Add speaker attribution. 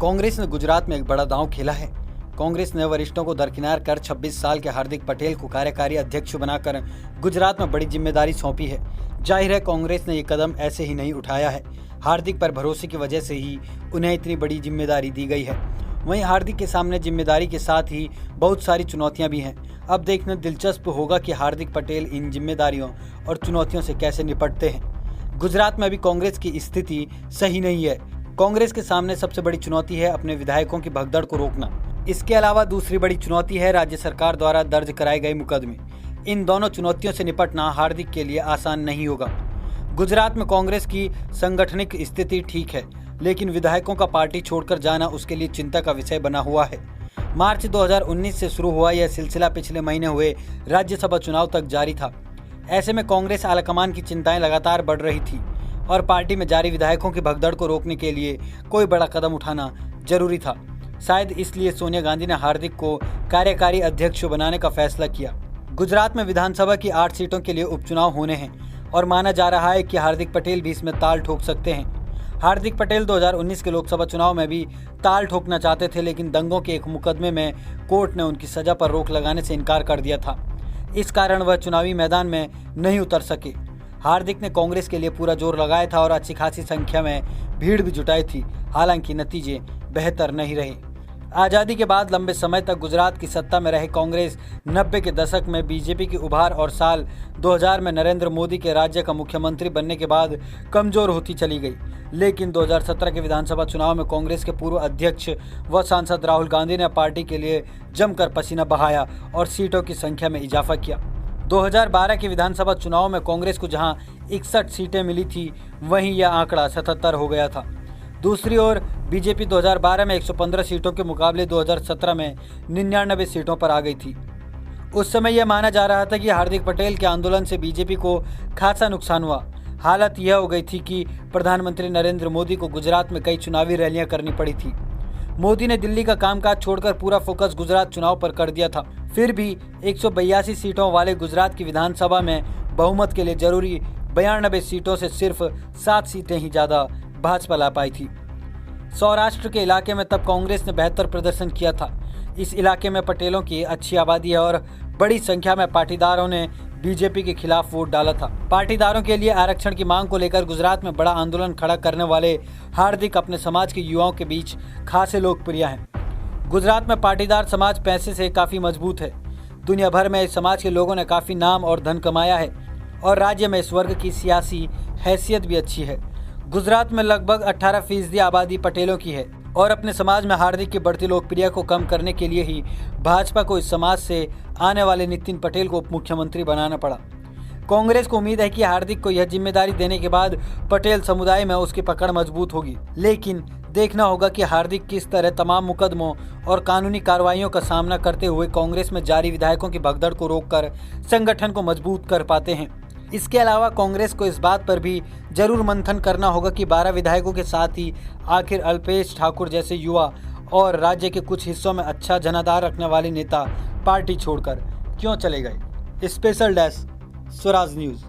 Speaker 1: कांग्रेस ने गुजरात में एक बड़ा दांव खेला है। कांग्रेस ने वरिष्ठों को दरकिनार कर 26 साल के हार्दिक पटेल को कार्यकारी अध्यक्ष बनाकर गुजरात में बड़ी जिम्मेदारी सौंपी है। जाहिर है कांग्रेस ने ये कदम ऐसे ही नहीं उठाया है। हार्दिक पर भरोसे की वजह से ही उन्हें इतनी बड़ी जिम्मेदारी दी गई है। वहीं हार्दिक के सामने जिम्मेदारी के साथ ही बहुत सारी चुनौतियां भी हैं। अब देखना दिलचस्प होगा कि हार्दिक पटेल इन जिम्मेदारियों और चुनौतियों से कैसे निपटते हैं। गुजरात में अभी कांग्रेस की स्थिति सही नहीं है। कांग्रेस के सामने सबसे बड़ी चुनौती है अपने विधायकों की भगदड़ को रोकना। इसके अलावा दूसरी बड़ी चुनौती है राज्य सरकार द्वारा दर्ज कराए गए मुकदमे। इन दोनों चुनौतियों से निपटना हार्दिक के लिए आसान नहीं होगा। गुजरात में कांग्रेस की संगठनिक स्थिति ठीक है, लेकिन विधायकों का पार्टी छोड़कर जाना उसके लिए चिंता का विषय बना हुआ है। मार्च 2019 से शुरू हुआ यह सिलसिला पिछले महीने हुए राज्यसभा चुनाव तक जारी था। ऐसे में कांग्रेस आलाकमान की चिंताएं लगातार बढ़ रही थी और पार्टी में जारी विधायकों की भगदड़ को रोकने के लिए कोई बड़ा कदम उठाना जरूरी था। शायद इसलिए सोनिया गांधी ने हार्दिक को कार्यकारी अध्यक्ष बनाने का फैसला किया। गुजरात में विधानसभा की 8 सीटों के लिए उपचुनाव होने हैं और माना जा रहा है कि हार्दिक पटेल भी इसमें ताल ठोक सकते हैं। हार्दिक पटेल 2019 के लोकसभा चुनाव में भी ताल ठोकना चाहते थे, लेकिन दंगों के एक मुकदमे में कोर्ट ने उनकी सजा पर रोक लगाने से इनकार कर दिया था। इस कारण वह चुनावी मैदान में नहीं उतर सके। हार्दिक ने कांग्रेस के लिए पूरा जोर लगाया था और अच्छी खासी संख्या में भीड़ भी जुटाई थी। हालांकि नतीजे बेहतर नहीं रहे। आज़ादी के बाद लंबे समय तक गुजरात की सत्ता में रहे कांग्रेस 90 के दशक में बीजेपी की उभार और साल 2000 में नरेंद्र मोदी के राज्य का मुख्यमंत्री बनने के बाद कमजोर होती चली गई। लेकिन 2017 के विधानसभा चुनाव में कांग्रेस के पूर्व अध्यक्ष व सांसद राहुल गांधी ने पार्टी के लिए जमकर पसीना बहाया और सीटों की संख्या में इजाफा किया। 2012 के विधानसभा चुनाव में कांग्रेस को जहां 61 सीटें मिली थी, वहीं यह आंकड़ा 77 हो गया था। दूसरी ओर बीजेपी 2012 में 115 सीटों के मुकाबले 2017 में 99 सीटों पर आ गई थी। उस समय यह माना जा रहा था कि हार्दिक पटेल के आंदोलन से बीजेपी को खासा नुकसान हुआ। हालत यह हो गई थी कि प्रधानमंत्री नरेंद्र मोदी को गुजरात में कई चुनावी रैलियां करनी पड़ी थी। मोदी ने दिल्ली का कामकाज छोड़कर पूरा फोकस गुजरात चुनाव पर कर दिया था। फिर भी 182 सीटों वाले गुजरात की विधानसभा में बहुमत के लिए जरूरी 92 सीटों से सिर्फ 7 सीटें ही ज़्यादा भाजपा ला पाई थी। सौराष्ट्र के इलाके में तब कांग्रेस ने बेहतर प्रदर्शन किया था। इस इलाके में पटेलों की अच्छी आबादी है और बड़ी संख्या में पाटीदारों ने बीजेपी के खिलाफ वोट डाला था। पाटीदारों के लिए आरक्षण की मांग को लेकर गुजरात में बड़ा आंदोलन खड़ा करने वाले हार्दिक अपने समाज के युवाओं के बीच खासे लोकप्रिय हैं। गुजरात में पाटीदार समाज पैसे से काफ़ी मजबूत है। दुनिया भर में इस समाज के लोगों ने काफ़ी नाम और धन कमाया है और राज्य में इस वर्ग की सियासी हैसियत भी अच्छी है। गुजरात में लगभग 18% आबादी पटेलों की है और अपने समाज में हार्दिक की बढ़ती लोकप्रियता को कम करने के लिए ही भाजपा को इस समाज से आने वाले नितिन पटेल को उप मुख्यमंत्री बनाना पड़ा। कांग्रेस को उम्मीद है कि हार्दिक को यह जिम्मेदारी देने के बाद पटेल समुदाय में उसकी पकड़ मजबूत होगी। लेकिन देखना होगा कि हार्दिक किस तरह तमाम मुकदमों और कानूनी कार्रवाइयों का सामना करते हुए कांग्रेस में जारी विधायकों की भगदड़ को रोककर संगठन को मजबूत कर पाते हैं। इसके अलावा कांग्रेस को इस बात पर भी जरूर मंथन करना होगा कि 12 विधायकों के साथ ही आखिर अल्पेश ठाकुर जैसे युवा और राज्य के कुछ हिस्सों में अच्छा जनाधार रखने वाले नेता पार्टी छोड़कर क्यों चले गए। Special desk Swaraj news.